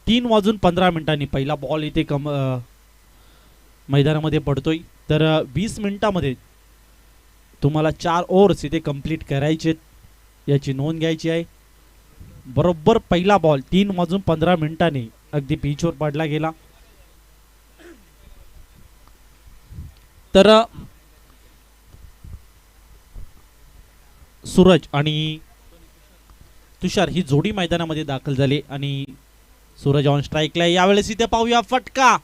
3:15 पहिला बॉल इथे मैदानामध्ये पडतोय. तर 20 मिनिटामध्ये तुम्हाला 4 ओव्हर्स इथे कंप्लीट करायचे, याची नोंद घ्यायची आहे. बरोबर पहिला बॉल 3:15 अगदी पिचवर पडला गेला. तर सूरज आणि तुषार ही जोडी मैदानामध्ये दाखल झाली आणि सूरज ऑन स्ट्राईकला. यावेळेस इथे पाहूया फटका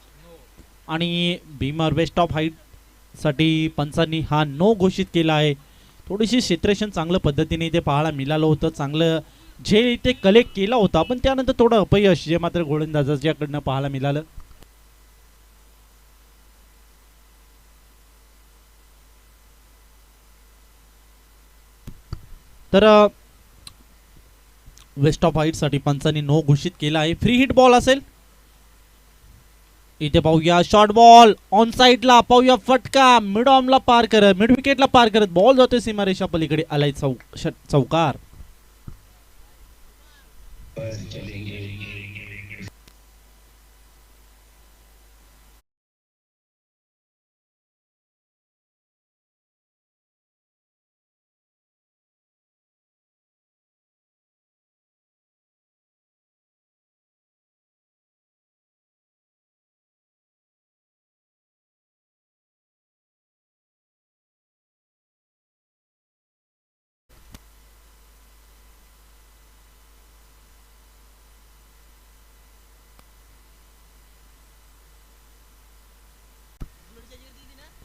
आणि भीमर वेस्ट ऑफ हाईट साठी पंचांनी हा नो घोषित केला आहे. थोडीशी क्षेत्ररक्षण चांगल्या पद्धतीने इथे पाहायला मिळालं होतं, चांगलं जे इथे कलेक्ट केला होता, पण त्यानंतर थोडं अपयश जे मात्र गोलंदाजाच्याकडनं पाहायला मिळालं. तर वेस्ट ऑफ हाईट साठी पंचांनी नो घोषित केला आहे. फ्री हिट बॉल असेल. इथे पाहूया शॉर्ट बॉल ऑन साइडला, पाहूया फटका मिड ऑर्मला पार करत, मिड विकेटला पार करत बॉल जातोय सीमारेषा पलीकडे. आलाय चौकार.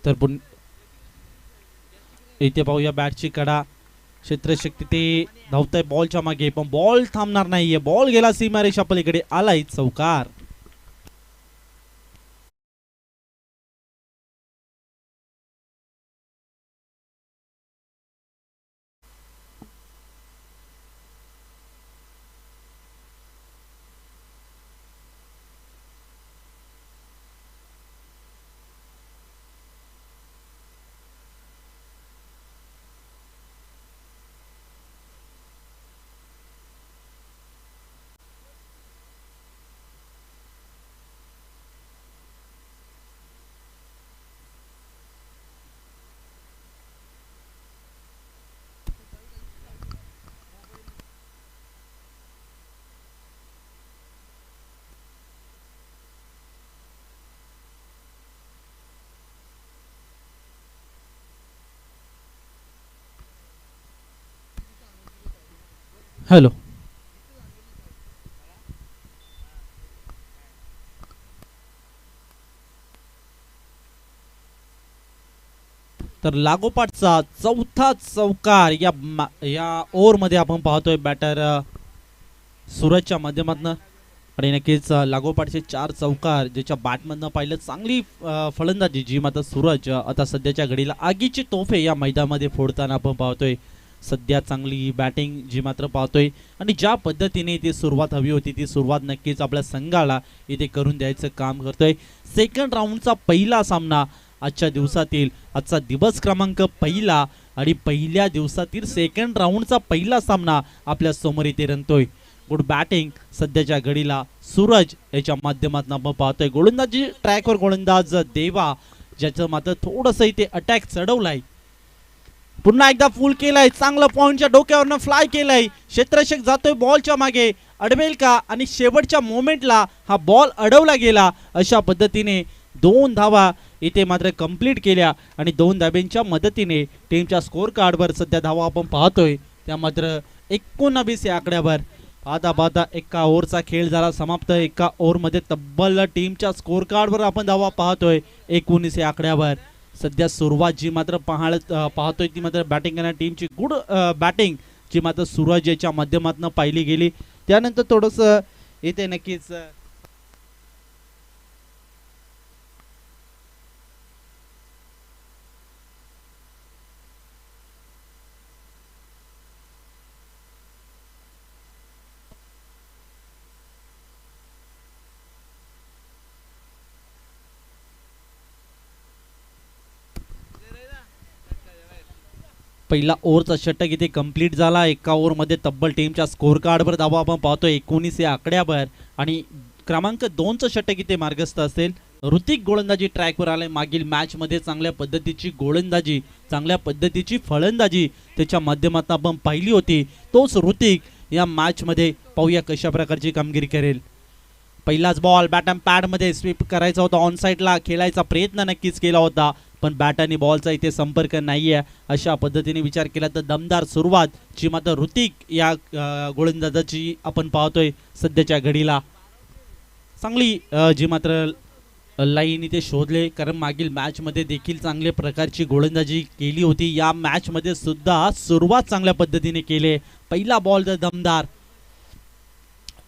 तर इथे पाहूया बॅटची कडा, क्षेत्रशक्ती ते धावतंय बॉलच्या मागे, पण बॉल थांबणार नाहीये. बॉल गेला सीमारेषा पलीकडे. आलाय चौकार. हॅलो. तर लागोपाठचा चौथा चौकार या ओव्हर मध्ये आपण पाहतोय बॅटर सूरजच्या माध्यमातून. आणि नक्कीच लागोपाठचे 4 चौकार ज्याच्या बॅटमधनं पाहिलं चांगली फलंदाजी जी मात्र सूरज आता सध्याच्या घडीला आगीची तोफे या मैदानामध्ये फोडताना आपण पाहतोय. सध्या चांगली बॅटिंग जी मात्र पाहतोय आणि ज्या पद्धतीने इथे सुरुवात हवी होती ती सुरुवात नक्कीच आपल्या संघाला इथे करून द्यायचं काम करतोय. सेकंड राऊंडचा पहिला सामना आजच्या दिवसातील, आजचा दिवस क्रमांक पहिला आणि पहिल्या दिवसातील सेकंड राऊंडचा पहिला सामना आपल्या समोर इथे रंगतोय. गुड बॅटिंग सध्याच्या घडीला सूरज याच्या माध्यमातून आपण पाहतोय. गोलंदाजी ट्रॅकवर गोलंदाज देवा, ज्याचं मात्र थोडंसं इथे अटॅक चढवलाय. पुन्हा एकदा फुल केलाय, चांगलं पॉइंटच्या डोक्यावरनं फ्लाय केलाय. क्षेत्ररक्षक जातोय बॉलच्या मागे, अडवेल का, आणि शेवटच्या मोमेंटला हा बॉल अडवला गेला. अशा पद्धतीने 2 धावा इथे मात्र कंप्लीट केल्या आणि 2 धाब्यांच्या मदतीने टीमच्या स्कोर कार्डवर सध्या धावा आपण पाहतोय त्या मात्र 19 या आकड्यावर. पाहता एका ओव्हरचा खेळ झाला समाप्त. एका ओव्हरमध्ये तब्बल टीमच्या स्कोर कार्डवर आपण धावा पाहतोय 19 या आकड्यावर. सध्या सुरुवात जी मात्र पाहतोय ती मात्र बॅटिंग करणाऱ्या टीमची गुड बॅटिंग जी मात्र सूरज याच्या माध्यमातून पाहिली गेली. त्यानंतर थोडंसं इथे नक्कीच पहिला ओव्हरचा षटक इथे कंप्लीट झाला. एका ओव्हरमध्ये तब्बल टीमच्या स्कोर कार्डवर धावा आपण पाहतोय 19 या आकड्यावर आणि क्रमांक 2चं षटक इथे मार्गस्थ असेल. ऋतिक गोलंदाजी ट्रॅकवर आलाय. मागील मॅच मध्ये चांगल्या पद्धतीची गोलंदाजी, चांगल्या पद्धतीची फलंदाजी त्याच्या माध्यमातून आपण पाहिली होती. तोच ऋतिक या मॅच मध्ये पाहूया कशा प्रकारची कामगिरी करेल. पहिलाच बॉल बॅट अँड पॅड मध्ये स्वीप करायचा होता, ऑन साइडला खेळायचा प्रयत्न नक्कीच केला होता, पण बॅट आणि बॉलचा इथे संपर्क नाहीये. अशा पद्धतीने विचार केला तर दमदार सुरुवात जी मात्र ऋतिक या गोलंदाजाची आपण पाहतोय सध्याच्या घडीला. चांगली जी मात्र लाईन इथे शोधले, कारण मागील मॅच मध्ये देखील चांगल्या प्रकारची गोलंदाजी केली होती. या मॅच मध्ये सुद्धा सुरुवात चांगल्या पद्धतीने केली. पहिला बॉल तर दमदार.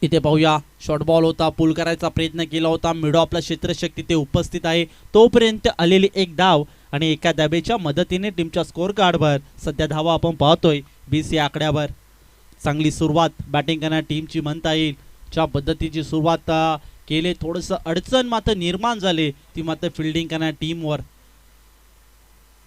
इथे पाहूया शॉर्ट बॉल होता, पुल करायचा प्रयत्न केला होता, मिड ऑफला क्षेत्रशक्ती ते उपस्थित आहे. तोपर्यंत आलेली एक धाव आणि एका धाबेच्या मदतीने टीमच्या स्कोअर कार्डवर सध्या धावा आपण पाहतोय 20 या आकड्यावर. चांगली सुरुवात बॅटिंग करणाऱ्या टीमची म्हणता येईल. ज्या पद्धतीची सुरुवात केले, थोडंसं अडचण मात्र निर्माण झाले ती मात्र फिल्डिंग करणाऱ्या टीमवर.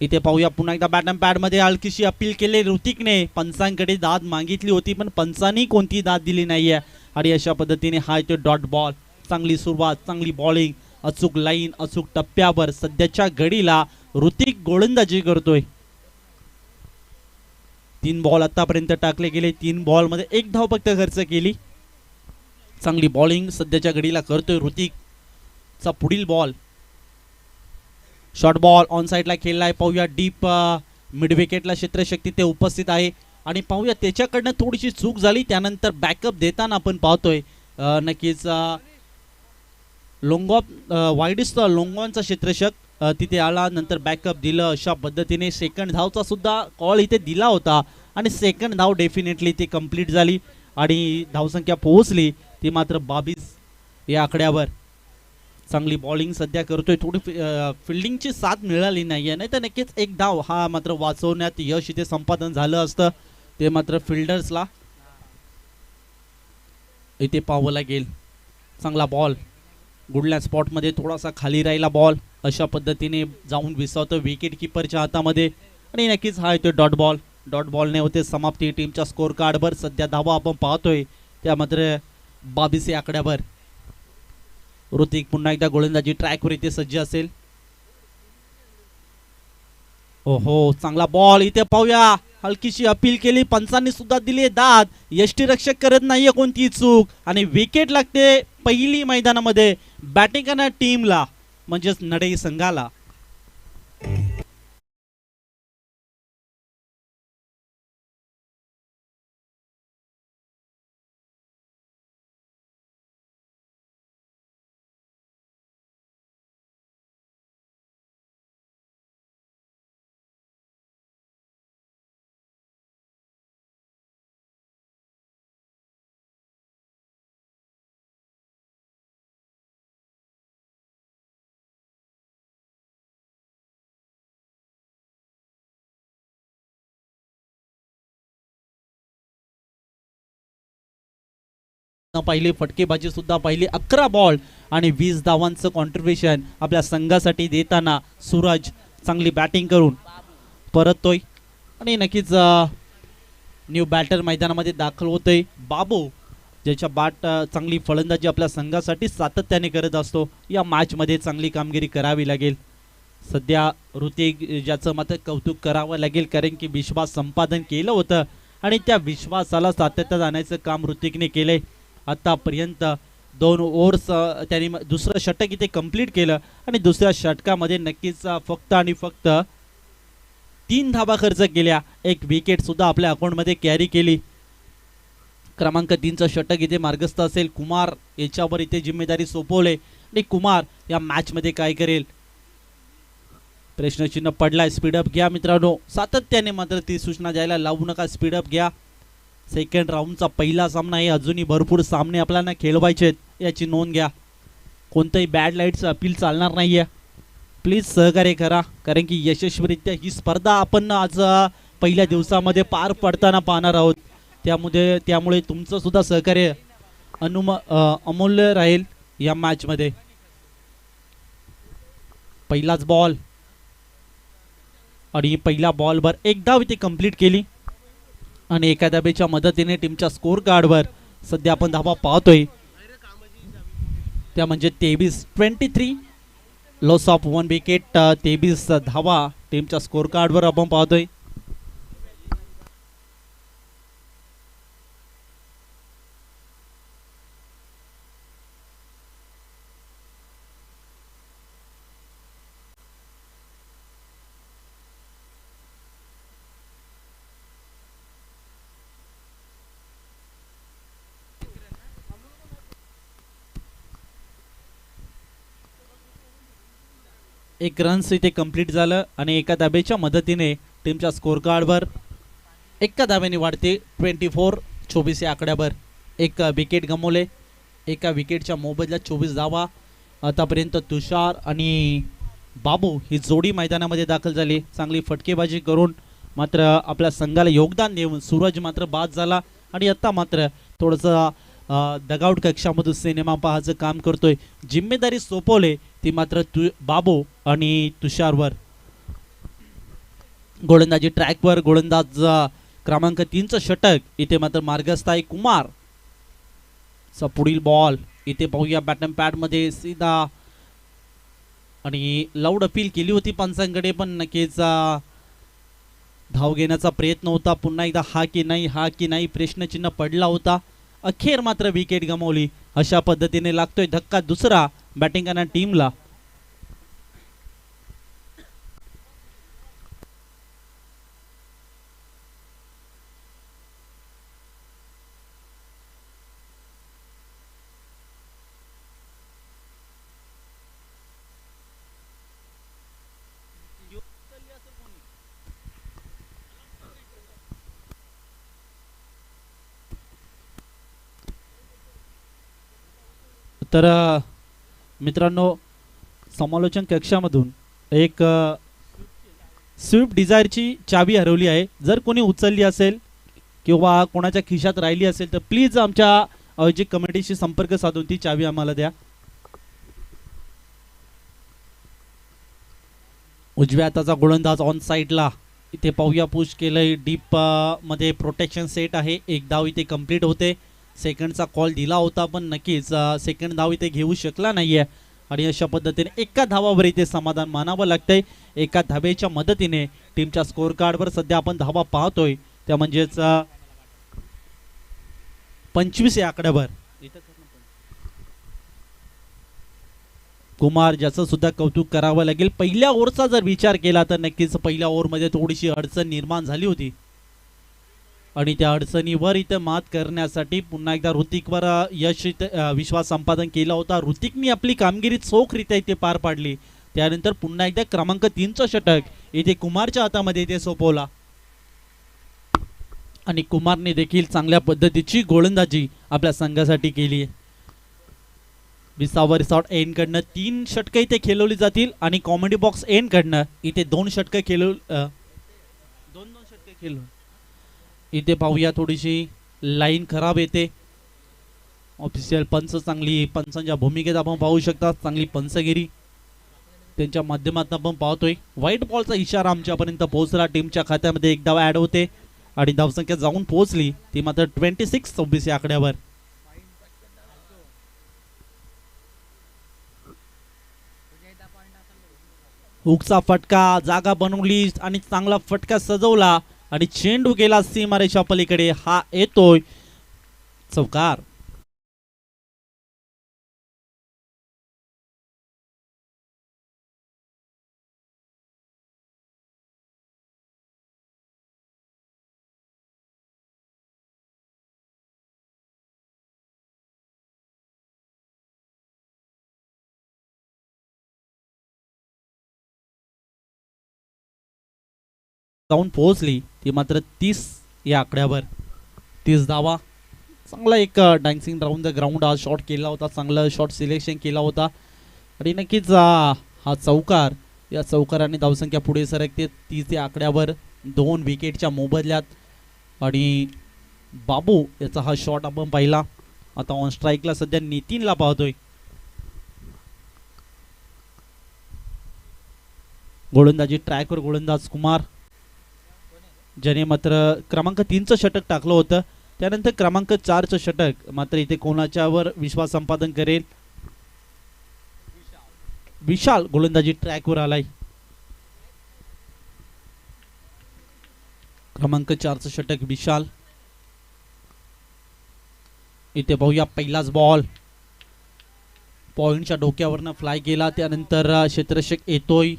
इथे पाहूया पुन्हा एकदा बॅट अँड पॅड मध्ये हलकीशी अपील केले ऋतिकने. पंचांकडे दाद मागितली होती पण पंचांनी कोणती दाद दिली नाहीये आणि अशा पद्धतीने हा इथे डॉट बॉल. चांगली सुरुवात, चांगली बॉलिंग, अचूक लाईन, अचूक टप्प्यावर सध्याच्या घडीला ऋतिक गोलंदाजी करतोय. 3 बॉल आतापर्यंत टाकले गेले, 3 बॉल मध्ये 1 धाव फक्त खर्च केली. चांगली बॉलिंग सध्याच्या घडीला करतोय ऋतिक. चा पुढील बॉल शॉर्ट बॉल ऑन साइडला खेळलाय. पाहूया डीप मिड विकेटला क्षेत्रशक्ती ते उपस्थित आहे आणि पाहूया त्याच्याकडनं थोडीशी चूक झाली, त्यानंतर बॅकअप देताना आपण पाहतोय नक्कीच लोंगॉप वाईडिस्ट लोंगॉनचा क्षेत्रशक तिथे आला, नंतर बॅकअप दिलं. अशा पद्धतीने सेकंड धावचा सुद्धा कॉल इथे दिला होता आणि सेकंड धाव डेफिनेटली ती कंप्लीट झाली आणि धावसंख्या पोहोचली ती मात्र 22 या आकड्यावर. चांगली बॉलिंग सध्या करतोय, थोडी फिल्डिंगची साथ मिळाली नाहीये, नाही तर नक्कीच 1 धाव हा मात्र वाचवण्यात यश इथे संपादन झालं असतं. ते मात्र फिल्डर्सला इथे पाहावं लागेल. चांगला बॉल गुडल्या स्पॉटमध्ये थोडासा खाली राहिला बॉल, अशा पद्धतीने जाऊन विसावतो विकेट किपरच्या हातामध्ये आणि नक्कीच हा इथे डॉट बॉल. डॉट बॉलने होते समाप्ती टीमच्या स्कोअर कार्डवर. सध्या धावा आपण पाहतोय त्या मात्र 22 या आकड्यावर. ऋतिक पुन्हा एकदा गोलंदाजी ट्रॅकवर इथे सज्ज असेल. ओहो, चांगला बॉल. इथे पाहूया हलकीशी अपील केली, पंचांनी सुद्धा दिली दाद. यष्टीरक्षक करत नाहीये कोणती चूक आणि विकेट लागते पहिली मैदानामध्ये बॅटिंग करणाऱ्या टीमला म्हणजेच नडई संघाला. पहिली फटकेबाजी सुद्धा पाहिली. 11 बॉल आणि 20 धावांचं कॉन्ट्रीब्युशन आपल्या संघासाठी देताना सूरज चांगली बॅटिंग करून परततोय आणि नक्कीच न्यू बॅटर मैदानामध्ये दाखल होतोय. बाबू ज्याच्या बॅट चांगली फलंदाजी आपल्या संघासाठी सातत्याने करत असतो, या मॅच मध्ये चांगली कामगिरी करावी लागेल. सध्या ऋतिक ज्याचं मात्र कौतुक करावं लागेल, कारण की विश्वास संपादन केलं होतं आणि त्या विश्वासाला सातत्यात आणायचं काम ऋतिकने केलंय. आतापर्यंत 2 ओव्हर्स त्यांनी दुसरं षटक इथे कंप्लीट केलं आणि दुसऱ्या षटकामध्ये नक्कीच फक्त आणि फक्त 3 धावा खर्च केल्या. 1 विकेट सुद्धा आपल्या अकाउंटमध्ये कॅरी केली. क्रमांक 3चं षटक इथे मार्गस्थ असेल. कुमार याच्यावर इथे जिम्मेदारी सोपवले आणि कुमार या मॅच मध्ये काय करेल प्रश्नचिन्ह पडलाय. स्पीडअप घ्या मित्रांनो, सातत्याने मात्र ती सूचना द्यायला लावू नका. स्पीडअप घ्या. सेकंड राऊंडचा पहिला सामना आहे, अजूनही भरपूर सामने आपल्याला खेळवायचे आहेत, याची नोंद घ्या. कोणतंही बॅड लाईटचं अपील चालणार नाहीये. प्लीज सहकार्य करा, कारण की यशस्वीरित्या ही स्पर्धा आपण आज पहिल्या दिवसामध्ये पार पडताना पाहणार आहोत. त्यामुळे तुमचं सुद्धा सहकार्य अमूल्य राहील या मॅच मध्ये. पहिलाच बॉल आणि पहिल्या बॉलवर 1 धाव इथे कंप्लीट केली आणि एका धाबेच्या मदतीने टीमच्या स्कोअर कार्डवर सध्या आपण धावा पाहतोय. त्या म्हणजे 23-23, लॉस ऑफ 1 विकेट. 23 धावा टीमच्या स्कोर कार्डवर आपण पाहतोय. एक रन्स इथे कंप्लीट झालं आणि एका धाब्याच्या मदतीने टीमच्या स्कोर कार्डवर एका धाब्याने वाढते 24-24 या आकड्यावर. एक विकेट गमावले, एका विकेटच्या मोबदल्यात 24 धावा. आतापर्यंत तुषार आणि बाबू ही जोडी मैदानामध्ये दाखल झाली. चांगली फटकेबाजी करून मात्र आपल्या संघाला योगदान देऊन सूरज मात्र बाद झाला आणि आता मात्र थोडंसं डगआउट कक्षामधून सिनेमा पाहायचं काम करतोय. जिम्मेदारी सोपवले ती मात्र बाबू आणि तुषारवर. गोलंदाजी ट्रॅकवर गोलंदाज क्रमांक 3चं षटक इथे मात्र मार्गस्थ आहे कुमार. पुढील बॉल इथे पाहूया बॅटन पॅड मध्ये सीधा आणि लाऊड अपील केली होती पंचांकडे, पण नक्कीच धाव घेण्याचा प्रयत्न होता. पुन्हा एकदा हा की नाही प्रश्नचिन्ह पडला होता. अखेर मात्र विकेट गमावली. अशा पद्धतीने लागतोय धक्का दुसरा बॅटिंग करणाऱ्या टीमला. तर मित्रांनो, समालोचन कक्षामधून एक स्विफ्ट डिझायरची चावी हरवली आहे. जर कोणी उचलली असेल किंवा कोणाच्या खिशात राहिली असेल तर प्लीज आमच्या आयोजक कमिटीशी संपर्क साधून ती चावी आम्हाला द्या. उजव्या हाताचा गोलंदाज ऑन साइडला इथे पाहूया पुश केलंय. डीप मध्ये प्रोटेक्शन सेट आहे. एक धाव इथे कंप्लीट होते. सेकंडचा कॉल दिला होता पण नक्कीच सेकंड धाव इथे घेऊ शकला नाहीये आणि अशा पद्धतीने एका धावावर इथे समाधान मानावं लागतंय. एका धावेच्या मदतीने टीमच्या स्कोर कार्डवर सध्या आपण धावा पाहतोय त्या म्हणजेच 25 या आकड्यावर. कुमार ज्याचं सुद्धा कौतुक करावं लागेल. पहिल्या ओव्हरचा जर विचार केला तर नक्कीच पहिल्या ओव्हरमध्ये थोडीशी अडचण निर्माण झाली होती आणि त्या अडचणीवर इथे मात करण्यासाठी पुन्हा एकदा ऋतिकवर यश विश्वास संपादन केला होता. ऋतिकनी आपली कामगिरी चोखरित्या इथे पार पाडली. त्यानंतर पुन्हा एकदा क्रमांक 3चं षटक इथे कुमारच्या हातामध्ये इथे सोपवला आणि कुमारने देखील चांगल्या पद्धतीची गोलंदाजी आपल्या संघासाठी केली. 20 रिसॉर्ट एंड कडनं 3 षटकं इथे खेळवली जातील आणि कॉमेडी बॉक्स एंड कडनं इथे 2 षटकं दोन षटकं खेळू. इथे पाहूया थोडीशी लाईन खराब येते. ऑफिशियल पंच चांगली पंचांच्या भूमिकेत आपण पाहू शकता. चांगली पंचगिरी त्यांच्या माध्यमातून आपण पाहतोय. व्हाईट बॉलचा इशारा आमच्यापर्यंत पोहोचला. टीमच्या खात्यामध्ये एक धाव ऍड होते आणि धावसंख्या जाऊन पोहोचली ती मात्र 26-26 या आकड्यावर. हुकचा फटका जागा बनवली आणि चांगला फटका सजवला आणि चेंडू गेला सीमारेषा पलीकडे. हा येतोय चौकार. जाऊन पोहोचली ती मात्र 30 या आकड्यावर. 30 धावा. चांगला एक डान्सिंग राऊंड द ग्राउंड हा शॉट केला होता. चांगला शॉट सिलेक्शन केला होता आणि नक्कीच हा चौकार, या चौकाराने धावसंख्या पुढे सरकते 30 या आकड्यावर 2 विकेटच्या मोबदल्यात. आणि बाबू याचा हा शॉट आपण पाहिला. आता ऑन स्ट्राईकला सध्या नितीनला पाहतोय. गोलंदाजी ट्रॅकवर गोलंदाज कुमार ज्याने मात्र क्रमांक 3चं षटक टाकलं होतं. त्यानंतर क्रमांक 4चं षटक मात्र इथे कोणाच्यावर विश्वास संपादन करेल विशाल गोलंदाजी ट्रॅकवर आलाय. क्रमांक 4चं षटक विशाल. इथे पाहूया पहिलाच बॉल पॉइंटच्या डोक्यावरनं फ्लाय केला. त्यानंतर क्षेत्ररक्षक येतोय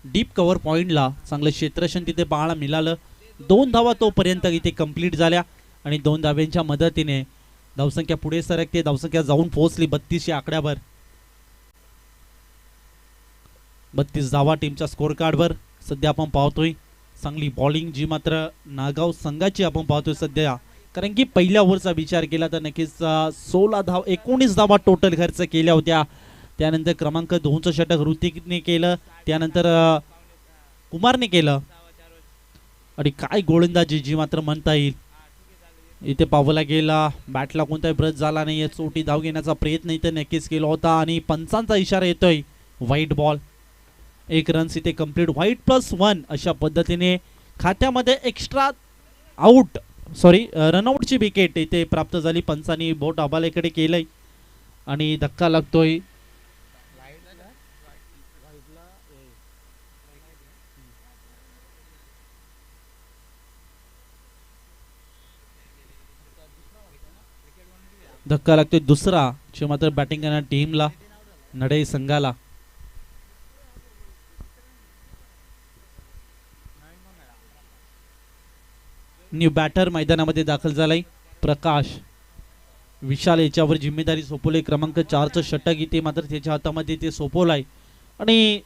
डीप कव्हर पॉइंटला. चांगलं क्षेत्ररक्षण तिथे पाहायला मिळालं. 2 धावा तोपर्यंत इथे कंप्लीट झाल्या आणि 2 धाव्यांच्या मदतीने धावसंख्या पुढे सरकते. धावसंख्या जाऊन पोहोचली 32 या आकड्यावर. 32 धावा टीमच्या स्कोर कार्डवर सध्या आपण पाहतोय. चांगली बॉलिंग जी मात्र नागाव संघाची आपण पाहतोय सध्या, कारण की पहिल्या ओव्हरचा विचार केला तर नक्कीच 19 धावा टोटल खर्च केल्या होत्या. त्यानंतर क्रमांक 2चं षटक ऋतिकने केलं, त्यानंतर कुमारने केलं आणि काय गोलंदाजी जी मात्र म्हणता येईल. इथे पावला गेला, बॅटला कोणताही ब्रश झाला नाही. चोटी धाव घेण्याचा प्रयत्न इथे नक्कीच केला होता आणि पंचांचा इशारा येतोय व्हाईट बॉल. 1 रन्स इथे कंप्लीट. व्हाईट +1 अशा पद्धतीने खात्यामध्ये एक्स्ट्रा आउट रनआउटची विकेट इथे प्राप्त झाली. पंचांनी बोट आबालेकडे केलंय आणि धक्का लागतोय. धक्का लागतोय दुसरा, जे मात्र बॅटिंग करणाऱ्या टीमला, नडे संघाला. न्यू बॅटर मैदानामध्ये दाखल झालाय प्रकाश. विशाल याच्यावर जिम्मेदारी सोपवली. क्रमांक 4चं षटक इथे मात्र त्याच्या हातामध्ये ते सोपवलाय आणि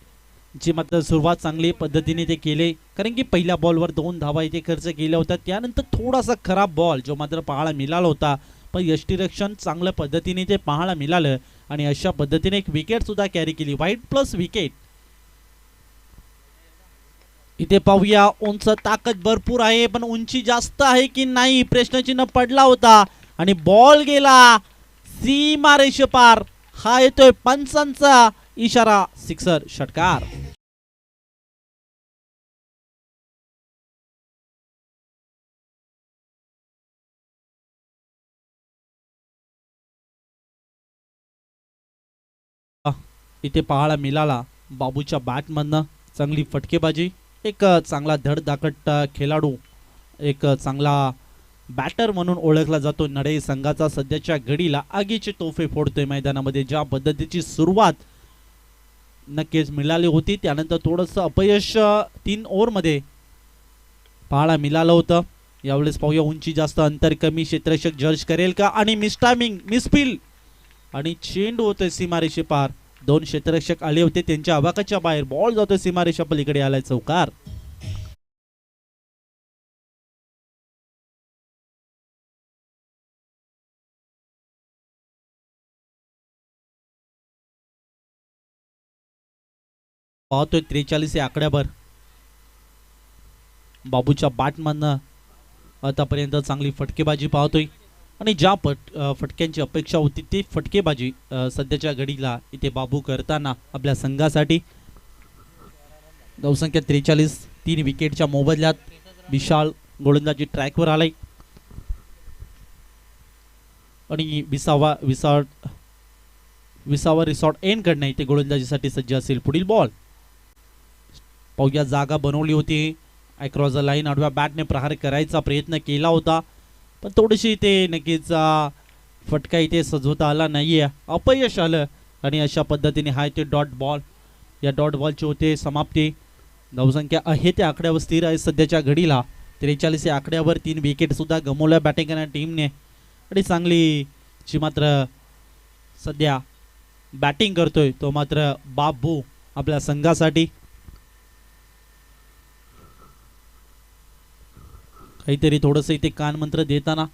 जे मात्र सुरुवात चांगली पद्धतीने ते केले, कारण की पहिल्या बॉलवर 2 धावा इथे खर्च केल्या होत्या. त्यानंतर थोडासा खराब बॉल जो मात्र पाहायला मिळाला होता, पण यष्टीरक्षण चांगल्या पद्धतीने ते पाहायला मिळालं आणि अशा पद्धतीने एक विकेट सुद्धा कॅरी केली. White plus wicket. इथे पाहूया उंच ताकद भरपूर आहे, पण उंची जास्त आहे की नाही प्रश्नचिन्ह पडला होता आणि बॉल गेला सीमारेषे पार. हा येतोय पंचांचा इशारा, सिक्सर, षटकार. इथे पाहायला मिळाला बाबूच्या बॅटमधनं चांगली फटकेबाजी. एक चांगला धडधाकट खेळाडू, एक चांगला बॅटर म्हणून ओळखला जातो. नडे संघाचा सध्याच्या घडीला आगीचे तोफे फोडतोय मैदानामध्ये. ज्या पद्धतीची सुरुवात नक्कीच मिळाली होती, त्यानंतर थोडंसं अपयश 3 ओव्हरमध्ये पाहायला मिळालं होतं. यावेळेस पाहूया उंची जास्त, अंतर कमी, क्षेत्ररक्षक जज करेल का आणि मिसटायमिंग, मिसफील्ड आणि चेंडू होतोय सीमारेषे पार. 2 क्षेत्ररक्षक आले होते, त्यांच्या आवाकाच्या बाहेर बॉल जातोय सीमारेषा पलीकडे, आलाय चौकार. पाहतोय 43 या आकड्यावर बाबूच्या बॅटमधनं आतापर्यंत चांगली फटकेबाजी पाहतोय आणि ज्या फटक्यांची अपेक्षा होती ती फटकेबाजी सध्याच्या घडीला इथे बाबू करताना आपल्या संघासाठी. धावसंख्या 43, 3 विकेटच्या मोबदल्यात विशाल गोलंदाजी ट्रॅकवर आलाय आणि विसावा रिसॉर्ट एन कडनं इथे गोलंदाजीसाठी सज्ज असेल. पुढील बॉल पाहूया, जागा बनवली होती अक्रॉस द लाईन. आडव्या बॅटने प्रहार करायचा प्रयत्न केला होता, पण थोडीशी इथे नक्कीच फटका इथे सजवता आला नाहीये, अपयश आलं आणि अशा पद्धतीने हा इथे डॉट बॉल. या डॉट बॉलची होते समाप्ती. धावसंख्या आहे त्या आकड्यावर स्थिर आहे सध्याच्या घडीला 43 या आकड्यावर. 3 विकेट सुद्धा गमवल्या बॅटिंग करणाऱ्या टीमने आणि चांगली जी मात्र सध्या बॅटिंग करतोय तो मात्र बाबू आपल्या संघासाठी. काहीतरी थोडंसं इथे कानमंत्र देताना,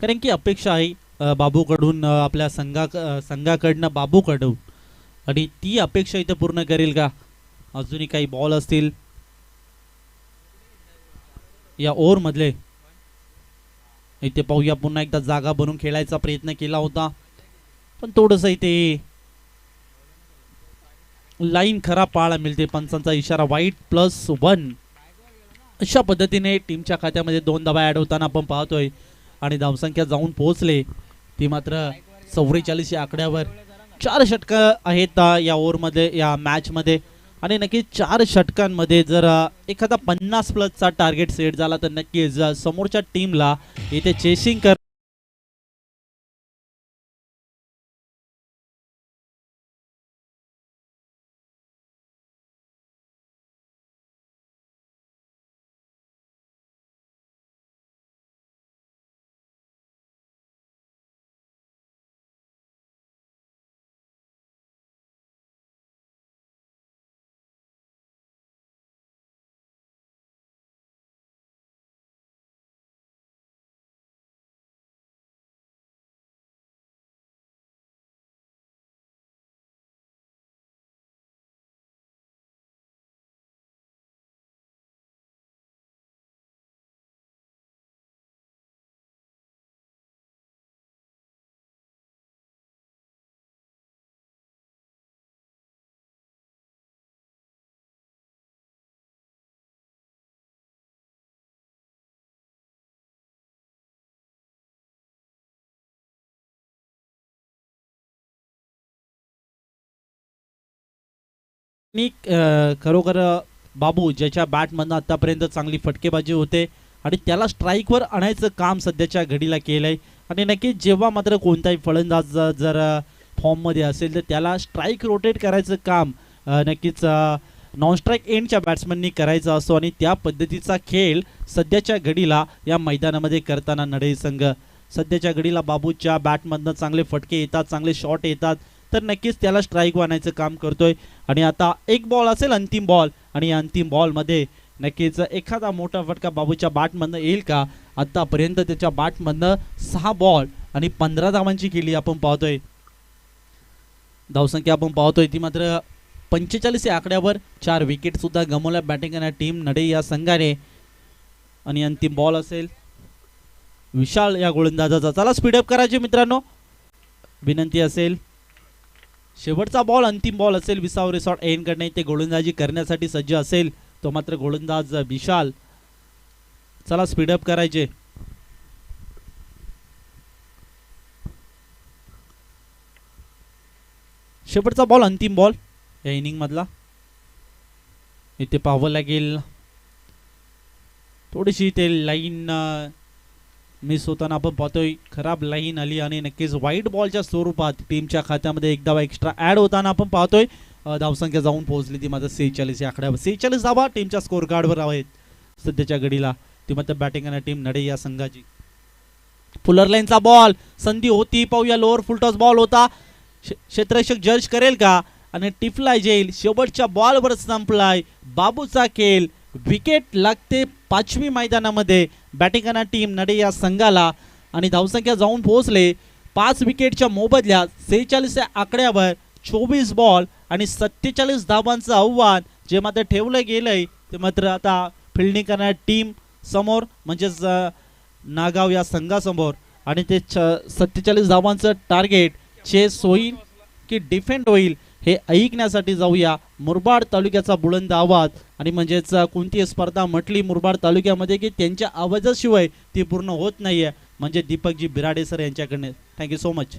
कारण की अपेक्षा आहे बाबूकडून, आपल्या संघाकडनं बाबूकडून, आणि ती अपेक्षा इथे पूर्ण करेल का. अजूनही काही बॉल असतील या ओव्हर मधले. इथे पाहूया, पुन्हा एकदा जागा बनवून खेळायचा प्रयत्न केला होता, पण थोडंसं इथे लाईन खराब पाहायला मिळते. पंचांचा इशारा, व्हाईट +1 अशा पद्धतीने टीमच्या खात्यामध्ये 2 धावा ऍड होताना आपण पाहतोय आणि धावसंख्या जाऊन पोहोचले ती मात्र 44 या आकड्यावर. 4 षटकं आहेत या ओव्हरमध्ये या मॅचमध्ये आणि नक्कीच 4 षटकांमध्ये जर एखादा 50+ टार्गेट सेट झाला तर नक्कीच समोरच्या टीमला इथे चेसिंग कर आणि खरोखर बाबू ज्याच्या बॅटमधनं आतापर्यंत चांगली फटकेबाजी होते आणि त्याला स्ट्राईकवर आणायचं काम सध्याच्या घडीला केलंय आणि नक्कीच जेव्हा मात्र कोणताही फलंदाज जर फॉर्ममध्ये असेल तर त्याला स्ट्राईक रोटेट करायचं काम नक्कीच नॉन स्ट्राईक एंडच्या बॅट्समननी करायचा असतो आणि त्या पद्धतीचा खेळ सध्याच्या घडीला या मैदानामध्ये करताना नडे संघ सध्याच्या घडीला बाबूच्या बॅटमधनं चांगले फटके येतात, चांगले शॉट येतात तर नक्कीच त्याला स्ट्राईक आणायचं काम करतोय आणि आता एक बॉल असेल अंतिम बॉल आणि या अंतिम बॉलमध्ये नक्कीच एखादा मोठा फटका बाबूच्या बॅटमधनं येईल का. आतापर्यंत त्याच्या बॅटमधनं 6 बॉल आणि 15 धावांची केली आपण पाहतोय. धावसंख्या आपण पाहतोय ती मात्र 45 या आकड्यावर 4 विकेट सुद्धा गमावल्या बॅटिंग करणाऱ्या टीम नडे या संघाने आणि अंतिम बॉल असेल विशाल या गोलंदाजाचा. चला स्पीडअप करायचे मित्रांनो, विनंती असेल. शेवटचा बॉल अंतिम बॉल असेल विसाव रिसॉर्ट एंड करणे ते गोलंदाजी करण्यासाठी सज्ज असेल तो मात्र गोलंदाज विशाल. चला स्पीडअप करायचे. शेवटचा बॉल अंतिम बॉल या इनिंग मधला. इथे पाहावं लागेल थोडीशी ते लाईन मिस होताना आपण पाहतोय, खराब लाईन आली आणि नक्कीच वाईट बॉलच्या स्वरूपात टीमच्या खात्यामध्ये एक धावा एक्स्ट्रा ऍड होताना आपण पाहतोय. धावसंख्या जाऊन पोहोचली ती मात्र 46 या आकड्यावर. 46 धावा टीमच्या स्कोर कार्डवर आहेत सध्याच्या घडीला. ती मात्र बॅटिंग करणारी टीम नडे या संघाची. फुलर लाईनचा बॉल संधी होती, पाहूया लोअर फुलटॉस बॉल होता, क्षेत्ररक्षक जज करेल का आणि टिफलाय जाईल. शेवटच्या बॉलवर संपलाय बाबूचा खेळ. विकेट लागते 5वी मैदानामध्ये बॅटिंग करणारी टीम नडे या संघाला आणि धावसंख्या जाऊन पोहोचले 5 विकेटच्या मोबदल्यात 46 या आकड्यावर 24 बॉल आणि 47 धावांचं आव्हान जे मात्र ठेवलं गेलंय ते मात्र आता फिल्डिंग करणाऱ्या टीम समोर म्हणजेच नागाव या संघासमोर आणि ते 47 धावांचं टार्गेट चेस होईल की डिफेंड होईल हे ऐकण्यासाठी जाऊया. मुरबाड तालुक्याचा बुलंद आवाज आणि म्हणजेच कोणती स्पर्धा म्हटली मुरबाड तालुक्यामध्ये की त्यांच्या आवाजाशिवाय ती पूर्ण होत नाहीये म्हणजे दीपकजी बिराडे सर यांच्याकडे. Thank you so much.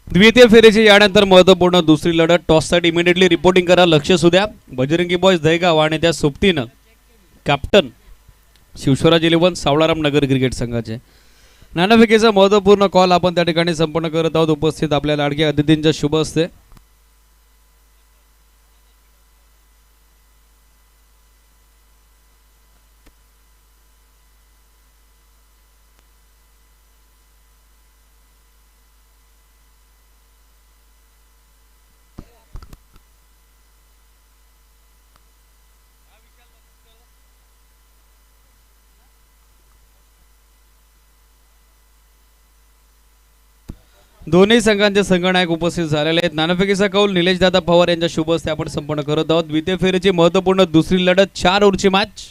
द्वितीय फेरीची यानंतर महत्वपूर्ण दुसरी लढत टॉससाठी इमिडिएटली रिपोर्टिंग करा. लक्ष असू द्या. बजरंगी बॉयज दहेगाव आणि त्या सोबतीनं कॅप्टन शिवस्वराज 11 सावळाराम नगर क्रिकेट संघाचे नाणेफेकीचा महत्वपूर्ण कॉल आपण त्या ठिकाणी संपन्न करत आहोत. उपस्थित आपल्या लाडक्या अतिथींच्या शुभ हस्ते दोन्ही संघांचे संघनायक उपस्थित झालेले आहेत. नाणेफेकीचा कौल निलेश दादा पवार यांच्या शुभ हस्ते आपण संपन्न करत आहोत. द्वितीय फेरीची महत्वपूर्ण दुसरी लढत 4 ओव्हरची मॅच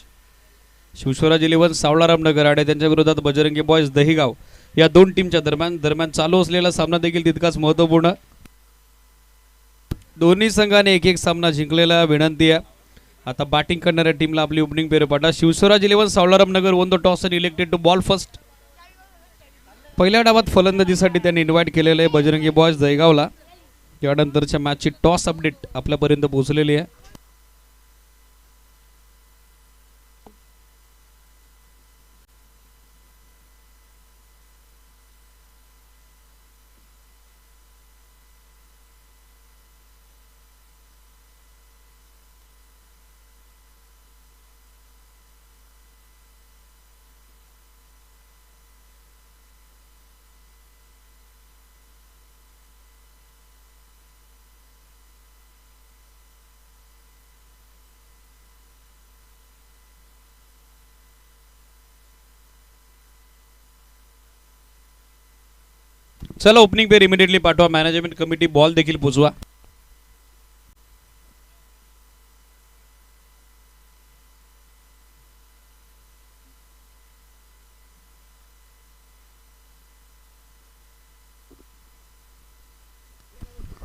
शिवस्वराज 11 सावळाराम नगर आणि त्यांच्या विरोधात बजरंगी बॉयज दहिगाव या दोन टीमच्या दरम्यान चालू असलेला सामना देखील तितकाच महत्त्वपूर्ण. दोन्ही संघाने एक एक सामना जिंकलेला विनंती आहे. आता बॅटिंग करणाऱ्या टीमला आपली ओपनिंग पेर पाठा. Shivswaraj 11 Sawlaram Nagar won the toss and elected to bowl first. पहिल्या डावात फलंदाजीसाठी त्यांनी इन्व्हाइट केलेलं आहे बजरंगी बॉयज दहेगावला. यानंतरच्या मॅचची टॉस अपडेट आपल्यापर्यंत पोहोचलेली आहे. चला ओपनिंग पेर इमिडिएटली पाठवा. मॅनेजमेंट कमिटी बॉल देखील पोचवा.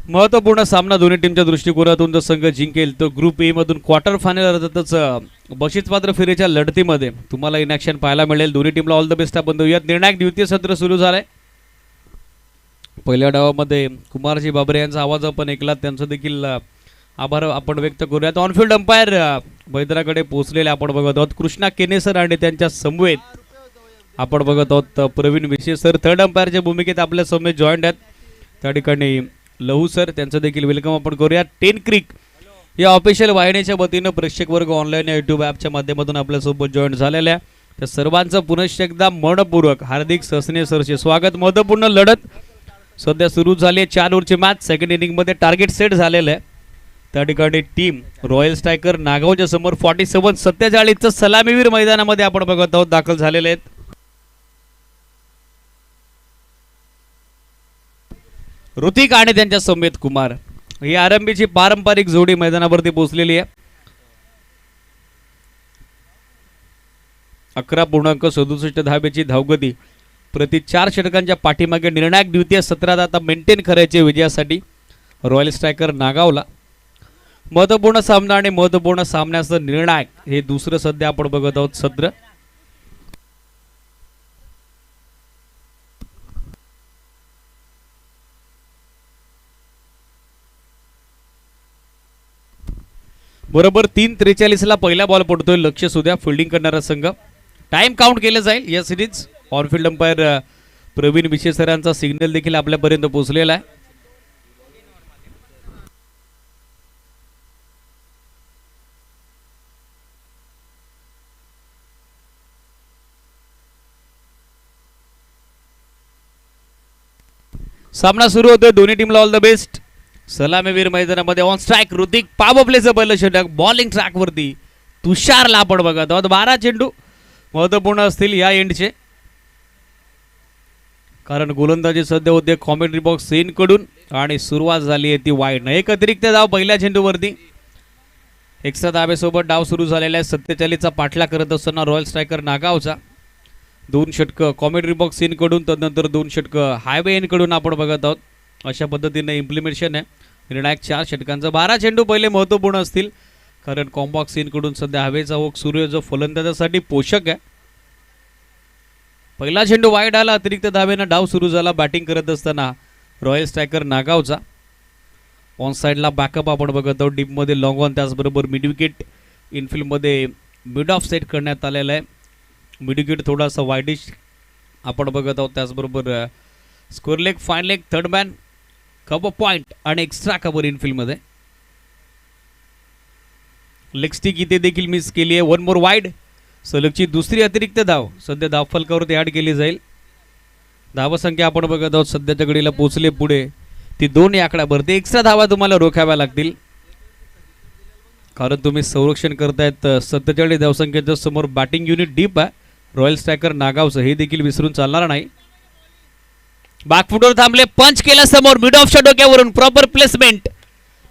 महत्वपूर्ण सामना दोन्ही टीमच्या दृष्टिकोनातून जो संघ जिंकेल तो ग्रुप ए मधून क्वार्टर फायनल अर्थातच बक्षीस पात्र फेरीच्या लढतीमध्ये तुम्हाला इन ॲक्शन पाहायला मिळेल. दोन्ही टीमला ऑल द बेस्ट आपण देऊयात. निर्णायक द्वितीय सत्र सुरू झालंय. पहिल्या डावामध्ये कुमारजी बाबरे यांचा आवाज आपण ऐकला, त्यांचं देखील आभार आपण व्यक्त करूयात. ऑनफिल्ड अंपायर मैदानाकडे पोहोचलेले आपण बघत आहोत कृष्णा केनेसर आणि त्यांच्या समवेत आपण बघत आहोत प्रवीण विशे सर. थर्ड अंपायरच्या भूमिकेत आपल्या समवेत जॉईंट आहेत त्या ठिकाणी लहू सर, त्यांचं देखील वेलकम आपण करूया. 10 क्रिक या ऑफिशियल वाहिनीच्या वतीनं प्रेक्षक वर्ग ऑनलाईन यूट्यूब ॲपच्या माध्यमातून आपल्यासोबत जॉईन झालेल्या त्या सर्वांचं पुनश्च एकदा मनपूर्वक हार्दिक ससने सरचे स्वागत. महत्त्वपूर्ण लढत सध्या सुरू झाली आहे. 4 ओव्हरची मॅच. सेकंड इनिंगमध्ये टार्गेट सेट झालेलं आहे. त्या ठिकाणी टीम रॉयल स्ट्रायकर नागावच्या समोर 47-47 सलामीवीर मैदानामध्ये आपण बघत आहोत दाखल झालेले आहेत. ऋतिक आणि त्यांच्या समेत कुमार ही आरंभीची पारंपरिक जोडी मैदानावरती पोहोचलेली आहे. 11.67 धावेची धावगती प्रति 4 षटकांच्या पाठीमागे निर्णायक द्वितीय सत्रात आता मेंटेन करायचे विजयासाठी रॉयल स्ट्रायकर नागावला. महत्त्वपूर्ण सामना आणि महत्त्वपूर्ण सामन्याचं निर्णायक हे दुसरं सध्या आपण बघत आहोत सत्र. बरोबर 3:43 पहिला बॉल पडतोय. लक्ष सुद्धा फिल्डिंग करणारा संघ. टाइम काउंट केलं जाईल या सिरीज. ऑनफिल्ड अंपायर प्रवीण विशे सरांचा सिग्नल देखील आपल्यापर्यंत पोहोचलेला आहे. सामना सुरू होतोय. दोन्ही टीमला ऑल द बेस्ट. सलामीवीर मैदानामध्ये ऑन स्ट्राइक ऋतिक पाव प्लेचं पहिलं षटक. बॉलिंग ट्रॅक वरती तुषारला आपण बघत आहोत. 12 चेंडू महत्वपूर्ण असतील या एंडचे, कारण गोलंदाजी सध्या होते कॉमेंट्री बॉक्स सेन कडून आणि सुरुवात झाली आहे ती वाईड. एक अतिरिक्त धाव पहिल्या चेंडूवरती. एक्स्ट्रा धावेसोबत डाव सुरू झालेला आहे. 47चा पाठला करत असताना रॉयल स्ट्रायकर नागावचा 2 षटकं कॉमेंट्री बॉक्स सेन कडून, त्यानंतर 2 षटकं हायवे एन कडून आपण बघत आहोत. अशा पद्धतीने इम्प्लिमेंटेशन आहे. निर्णायक 4 षटकांचं. 12 चेंडू पहिले महत्वपूर्ण असतील, कारण कॉम्बॉक्स सीन कडून सध्या हवेचा ओघ सुरू आहे जो फलंदाजासाठी पोषक आहे. पहिला चेंडू वाईड आला. अतिरिक्त धावेनं डाव सुरू झाला बॅटिंग करत असताना रॉयल स्ट्रायकर नागावचा. ऑन साईडला बॅकअप आपण बघत आहोत. डीपमध्ये लॉंग ऑन, त्याचबरोबर मिड विकेट इनफिल्डमध्ये मिड ऑफ सेट करण्यात आलेला आहे. मिड विकेट थोडासा वाईडिश आपण बघत आहोत. त्याचबरोबर score leg, fine leg, third man, cover point आणि एक्स्ट्रा कव्हर इनफिल्डमध्ये. लेग स्टिक इथे देखील मिस केली आहे. 1 मोर वाईड. सलगची दुसरी अतिरिक्त धाव सध्या धाव फलकावरती ॲड केली जाईल. धावसंख्या आपण बघत आहोत सध्याच्या घडीला पोहोचले पुढे ती 2 या आकड्यावरती. एक्स्ट्रा धावा तुम्हाला रोखाव्या लागतील, कारण तुम्ही संरक्षण करतायत. 47 धावसंख्येच्या समोर बॅटिंग युनिट डीप आहे रॉयल स्ट्रायकर नागावचं, हे देखील विसरून चालणार नाही. बॅकफुटवर थांबले. पंच केला समोर मिड ऑफच्या डोक्यावरून. Proper placement.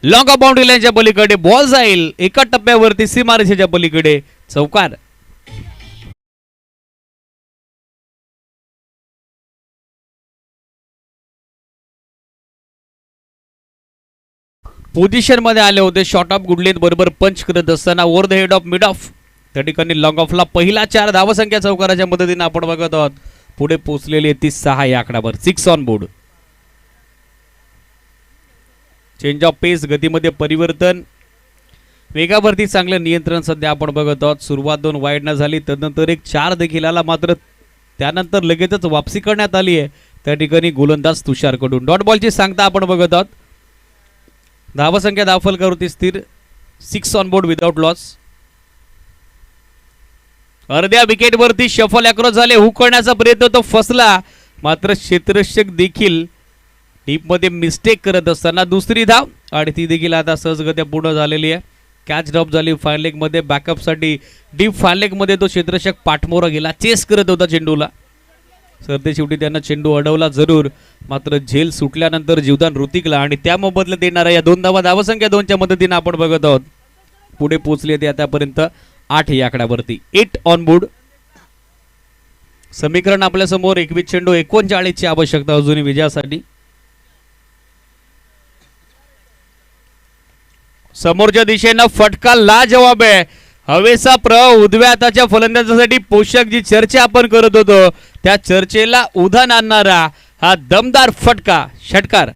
लॉंग बाउंड्री लाईनच्या पलीकडे बॉल जाईल. एका टप्प्यावरती सीमारेषेच्या पलीकडे चौकार. पोझिशन मध्ये आले होते. शॉर्ट ऑफ गुडलेन बरोबर पंच करत असताना over the head of mid of त्या ठिकाणी लॉंग ऑफला पहिला 4 धावसंख्या चौकाराच्या मदतीने आपण बघत आहोत. पुढे पोहोचलेली 36 या आकड्यावर 6 ऑन बोर्ड. चेंज ऑफ पेस गतीमध्ये परिवर्तन, वेगावरती चांगलं नियंत्रण सध्या आपण बघत आहोत. सुरुवात 2 वाईड न झाली, तदनंतर एक 4 देखील आला, मात्र त्यानंतर लगेचच वापसी करण्यात आली आहे त्या ठिकाणी गोलंदाज तुषारकडून. डॉट बॉलची सांगता आपण बघत आहोत. धावसंख्या दाफलकावरती स्थिर, 6 ऑन बोर्ड विदाउट लॉस. अर्ध्या विकेटवरती शफल अक्रॉस झाले, हुक करण्याचा प्रयत्न तो फसला, मात्र क्षेत्ररक्षक देखील डीप मध्ये मिस्टेक करत असताना दुसरी धाव आणि ती देखील आता सहजगत्या पूर्ण झालेली आहे. कॅच ड्रॉप झाली फायर लेग मध्ये. बॅकअपसाठी डीप फायर लेग मध्ये तो क्षेत्ररक्षक पाठमोरा गेला, चेस करत होता चेंडूला. सरते शेवटी त्यांना चेंडू अडवला जरूर, मात्र झेल सुटल्यानंतर जीवदान ऋतिकला आणि त्या मोबदल्यात देणाऱ्या या 2 धावा धावसंख्या 2च्या मदतीने आपण बघत आहोत. पुढे पोहोचली ते आतापर्यंत 8 या आकड्यावरती 8 ऑन बोर्ड. समीकरण आपल्या समोर 21 चेंडू 39 ची आवश्यकता अजूनही विजयासाठी. समोरच्या दिशेनं फटका लाजवाब आहे. हवेचा प्रवाह उजव्या हाताच्या फलंदाजासाठी पोषक जी चर्चा आपण करत होतो त्या चर्चेला उधाण आणणारा हा दमदार फटका, षटकार.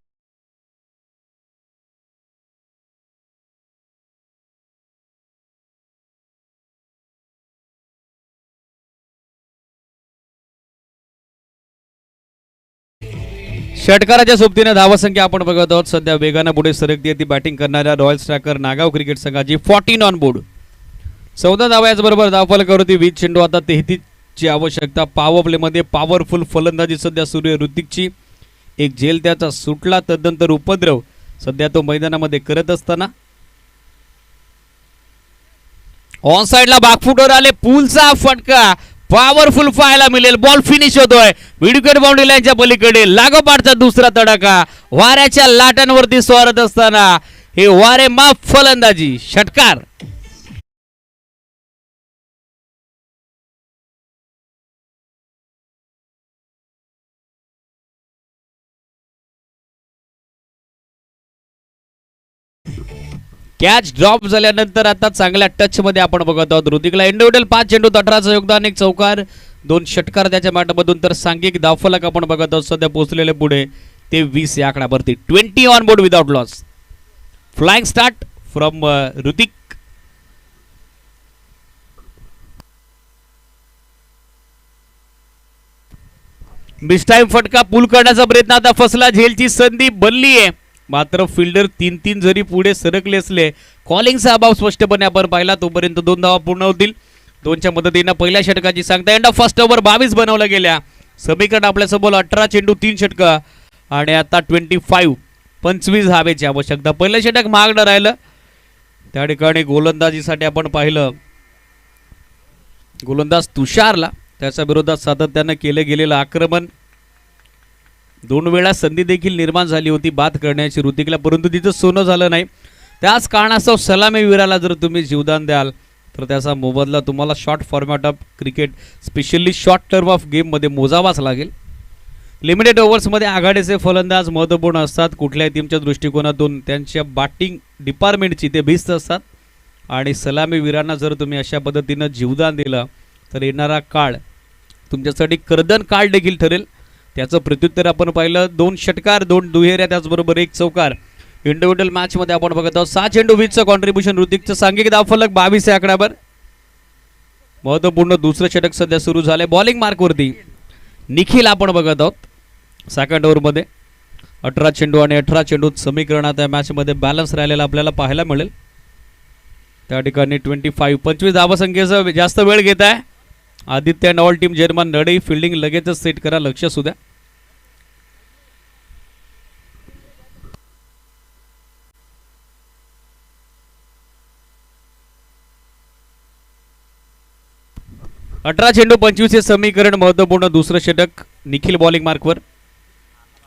षटकाराच्या सोबतीने धावसंख्या आपण बघत आहोत. सध्या वेगानं पुढे सरकते ती बॅटिंग करणाऱ्या रॉयल स्ट्रायकर नागाव क्रिकेट संघाची 14 ऑन बोर्ड. 14 धावा याचबरोबर धावफलकावरती 20 चेंडू, आता 33 ची आवश्यकता. पॉवर प्ले मध्ये पॉवरफुल फलंदाजी सध्या सुरू आहे ऋतिकची. एक झेल त्याचा सुटला, तदनंतर उपद्रव सध्या तो मैदानामध्ये करत असताना ऑन साइडला बॅकफुटवर आले, पुलचा फटका पॉवरफुल पाहायला मिळेल. बॉल फिनिश होतोय विकेट बाउंड्री लाईनच्या पलीकडे. लागोपाठचा दुसरा तडाखा वाऱ्याच्या लाटांवरती स्वारत असताना हे वारे माफ फलंदाजी, षटकार. कॅच ड्रॉप झाल्यानंतर आता चांगल्या टच मध्ये आपण बघत आहोत. ऋतिकला इंडिव्हिज्युअल 5 चेंडू 18चं योगदान, 1 चौकार, 2 षटकार त्याच्या मॅटमधून. तर सांघिक धावफलक आपण बघत आहोत सध्या पोहोचलेले पुढे ते 20 या आकड्यावरती 20 on board without loss. Flying start from Hrithik. Miss time फटका, पुल करण्याचा प्रयत्न आता फसला. झेलची संधी बनली आहे, मात्र फिल्डर 3-3 जरी पुढे सरकले असले, कॉलिंगचा अभाव स्पष्टपणे आपण पाहिला. तोपर्यंत 2 धावा पूर्ण होतील. 2च्या मदतीने पहिल्या षटकाची सांगता. एंड ऑफ फर्स्ट ओव्हर 22 बनवल्या गेल्या. समीकरण आपल्यासमोर 18 चेंडू 3 षटका आणि आता 25 धावेची आवश्यकता. पहिलं षटक महागडं राहिलं. त्या ठिकाणी गोलंदाजीसाठी आपण पाहिलं गोलंदाज तुषारला, त्याच्या विरोधात सातत्यानं केलं गेलेलं आक्रमण. 2 वेळा संधी देखील निर्माण झाली होती बाद करण्याची ऋतिकला, परंतु तिचं सोनं झालं नाही. त्याच कारणास्तव सलामीवीराला जर तुम्ही जीवदान द्याल तर त्याचा मोबदला तुम्हाला short format of cricket, specially short term of गेममध्ये मोजावाच लागेल. लिमिटेड ओव्हर्समध्ये आघाडीचे फलंदाज महत्त्वपूर्ण असतात. कुठल्याही टीमच्या दृष्टिकोनातून त्यांच्या बॅटिंग डिपार्टमेंटची ते भिस्त असतात आणि सलामीवीरांना जर तुम्ही अशा पद्धतीनं जीवदान दिलं तर येणारा काळ तुमच्यासाठी कर्दन काळ देखील ठरेल. त्याचं प्रत्युत्तर आपण पाहिलं. 2 षटकार, 2 दुहेऱ्या, त्याचबरोबर 1 चौकार. इंडिव्हिज्युअल मॅच मध्ये आपण बघत आहोत 6 चेंडू 20चं कॉन्ट्रीब्युशन ऋतिकचं. सांघिक धावफलक 22 या आकड्यावर. महत्वपूर्ण दुसरं षटक सध्या सुरू झाले. बॉलिंग मार्कवरती निखिल आपण बघत आहोत सेकंड ओव्हर मध्ये. 18 चेंडू आणि 18 चेंडू समीकरणात या मॅच मध्ये बॅलन्स राहिलेला आपल्याला पाहायला मिळेल. त्या ठिकाणी 25 धावसंख्येचा जास्त वेळ घेत आहे आदित्य नॉल टीम जर्मन. नडई फिल्डिंग लगेचच सेट करा, लक्ष असू द्या. अठरा चेंडू 25 हे समीकरण. महत्वपूर्ण दुसरं षटक निखिल बॉलिंग मार्कवर.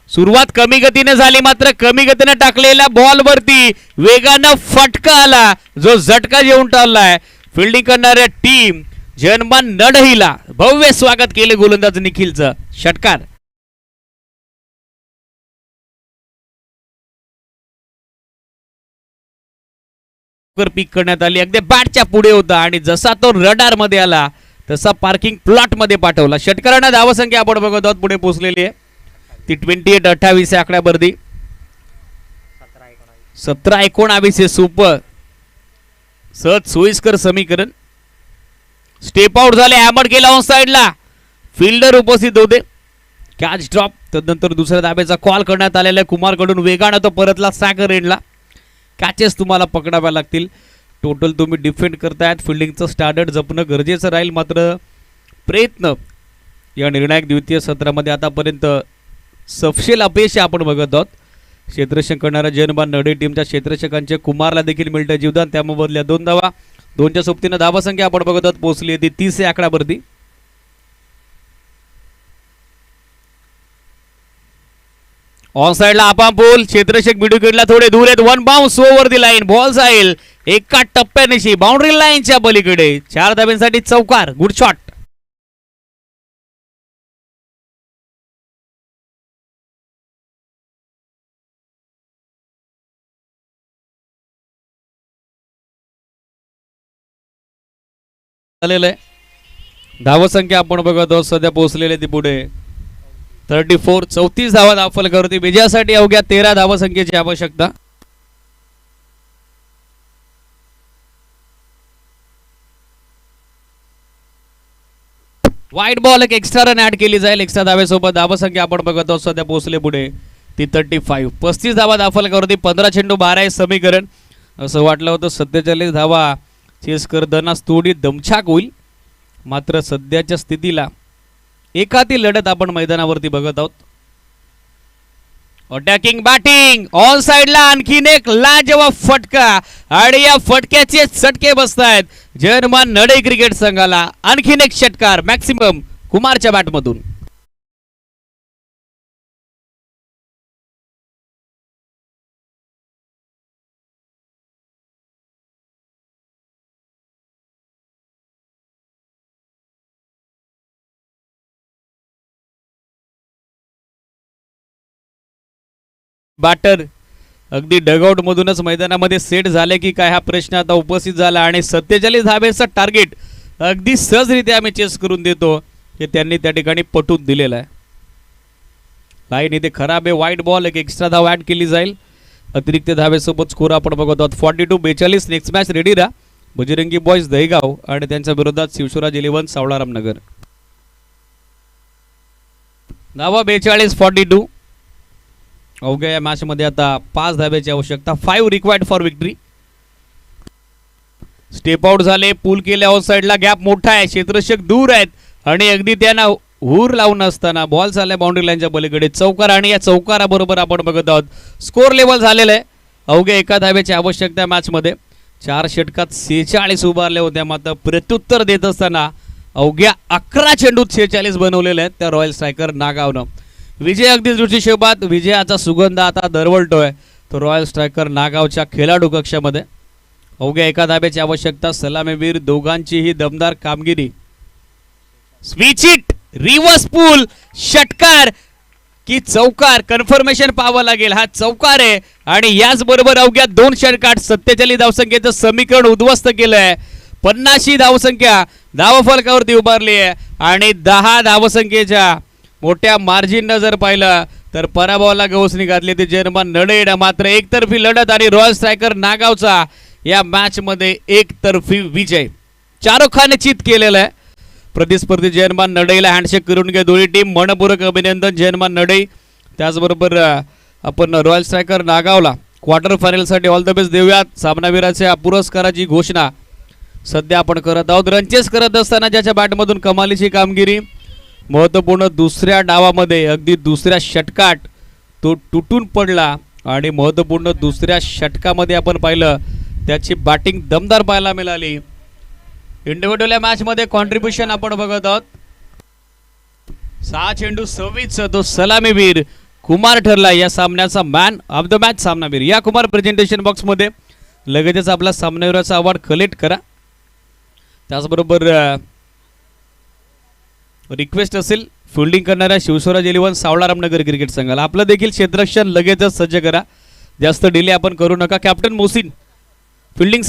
सुरुवात कमी गतीने झाली, मात्र कमी गतीने टाकलेल्या बॉल वरती वेगानं फटका आला जो झटका येऊन टाळलाय. फिल्डिंग करणाऱ्या टीम जर्मन नडहीला भव्य स्वागत केले गोलंदाज निखिलचं, षटकार. पीक करण्यात आली. अगदी बॅटच्या पुढे होता आणि जसा तो रडार मध्ये आला तसा पार्किंग प्लॉट मध्ये पाठवला. षटकारांना धावसंख्या आपण बघत आहोत पुढे पोहोचलेली आहे. ती 28-28 या आकड्यावरती 17-19 सुपर सहज सोयीस्कर समीकरण. स्टेप आउट झाले. हॅमर केला ऑन साइडला. फिल्डर उपस्थित होते. Catch drop. तदनंतर दुसऱ्या धाब्याचा कॉल करण्यात आलेला आहे कुमारकडून. वेगानं तो परतला सॅकर एंडला. कॅचेस तुम्हाला पकडाव्या लागतील. टोटल तुम्ही डिफेंड करतायत. फिल्डिंगचं स्टँडर्ड जपणं गरजेचं राहील. मात्र प्रयत्न या निर्णायक द्वितीय सत्रामध्ये आतापर्यंत सपशेल अपयश आपण बघत आहोत. क्षेत्ररक्षण करणाऱ्या जयनबान नडे टीमच्या क्षेत्ररक्षकांचे कुमारला देखील मिळतं जीवदान. त्यामधल्या 2 धावा. 2च्या सोबतीनं धावासंख्या आपण बघत आहोत पोहोचली ती 30 या आकड्यावरती. ऑन साइडला आपापूल. क्षेत्ररक्षक मिडविकेटला थोडे दूर आहेत. 1 बाउन्स ओव्हर दी लाईन. बॉल जाईल एका टप्प्यानिशी बाउंड्री लाईनच्या पलीकडे. 4 धाब्यांसाठी चौकार. Good shot. झालेलं आहे. धावसंख्या आपण बघत आहोत सध्या पोहोचलेले ती पुढे 34. 34 धावा धावफलकावरती. विजयासाठी अवघ्या 13 धावसंख्येची आवश्यकता. वाईट बॉल एक एक्स्ट्रा रन ऍड केली जाईल. एक्स्ट्रा धाव्यासोबत धावसंख्या आपण बघत आहोत सध्या पोहोचले पुढे ती 35. 35 धावा धावफलकावरती. 15 चेंडू 12 हे समीकरण. असं वाटलं होतं 47 धावा चेस करताना थोडी दमछाक होईल. मात्र सध्याच्या स्थितीला एखादी लढत आपण मैदानावरती बघत आहोत. अटॅकिंग बॅटिंग ऑन साइडला. आणखीन एक लाजवाब फटका आणि या फटक्याचे चटके बसतायत जयनमान नडे क्रिकेट संघाला. आणखीन एक षटकार मॅक्सिमम कुमारच्या बॅटमधून. बॅटर अगदी डगआउट मधूनच मैदानामध्ये सेट झाले की काय हा प्रश्न आता उपस्थित झाला. आणि 47 धाब्याचं टार्गेट अगदी सहजरित्या आम्ही चेस करून देतो हे त्यांनी त्या ठिकाणी पटवून दिलेलं आहे. लाईन इथे खराब आहे. वाईट बॉल एक एक्स्ट्रा धाव ऍड केली जाईल. अतिरिक्त धावेसोबत स्कोर आपण बघत आहोत 42-42. नेक्स्ट मॅच रेडी राहा. बजरंगी बॉयज दहेगाव आणि त्यांच्या विरोधात शिवशराज 11 सावळाराम नगर. धावा 42-42. अवघ्या या मॅच मध्ये आता 5 धाब्याची आवश्यकता. 5 required for victory. Step out झाले. पूल केले ऑन साइडला. गॅप मोठा आहे. क्षेत्ररक्षक दूर आहेत आणि अगदी त्यांना हूर लावून असताना बॉल चाललाय बाउंड्री लाईनच्या पलीकडे. चौकार आणि या चौकाराबरोबर आपण बघत आहोत स्कोर लेवल झालेलं आहे. अवघ्या एका धाब्याची आवश्यकता मॅच मध्ये. 4 षटकात 46 उभारले होत्या. मात्र प्रत्युत्तर देत असताना अवघ्या 11 चेंडूत 46 बनवलेले आहेत त्या रॉयल स्ट्रायकर नागावनं. विजय अगदी दृष्टिक्षेपात. विजयाचा सुगंध आता दरवळतोय तो रॉयल स्ट्रायकर नागावच्या खेळाडू कक्षामध्ये. अवघ्या एका धाब्याची आवश्यकता. सलामीवीर दोघांचीही दमदार कामगिरी. Switch it. रिव्हर्स पूल. षटकार की चौकार कन्फर्मेशन पाहावं लागेल. हा चौकार आहे आणि याचबरोबर अवघ्या 2 षटकात 47 धावसंख्येचं समीकरण उद्ध्वस्त केलंय. 50 धावसंख्या धावफलकावरती उभारली आहे आणि 10 धावसंख्येच्या मोठ्या मार्जिन जर पाहिलं तर पराभवाला गवसणी घातली ती जयनमान नडे. मात्र एकतर्फी लढत आणि रॉयल स्ट्रायकर नागावचा या मॅच मध्ये एकतर्फी विजय. शाहरुख खान चित केलेला आहे. प्रतिस्पर्धी जयनमान नडेला हँडशेक करून घ्या दोन्ही टीम. मनपूर्वक अभिनंदन जयनमान नडे. त्याचबरोबर आपण रॉयल स्ट्रायकर नागावला क्वार्टर फायनलसाठी ऑल द बेस्ट देऊयात. सामनावीराच्या पुरस्काराची घोषणा सध्या आपण करत आहोत. रनचेस करत असताना ज्याच्या बॅटमधून कमालीची कामगिरी. महत्त्वपूर्ण दुसऱ्या डावामध्ये अगदी दुसऱ्या षटकात तो तुटून पडला आणि महत्त्वपूर्ण दुसऱ्या षटकामध्ये आपण पाहिलं त्याची बॅटिंग दमदार पाहायला मिळाली. इंडिव्हिज्युअल या मॅच मध्ये कॉन्ट्रीब्युशन आपण बघत आहोत. 6 चेंडू 26 तो सलामीवीर कुमार ठरला या सामन्याचा मॅन ऑफ द मॅच सामनावीर. या कुमार प्रेझेंटेशन बॉक्स मध्ये लगेचच आपला सामनावीराचा अवॉर्ड कलेक्ट करा. त्याचबरोबर रिक्वेस्ट असेल फिल्डिंग करणाऱ्या शिवस्वराज 11 सावळाराम नगर क्रिकेट संघाला आपलं देखील क्षेत्ररक्षण लगेचच सज्ज करा. जास्त डिले आपण करू नका. Captain Mosin fielding set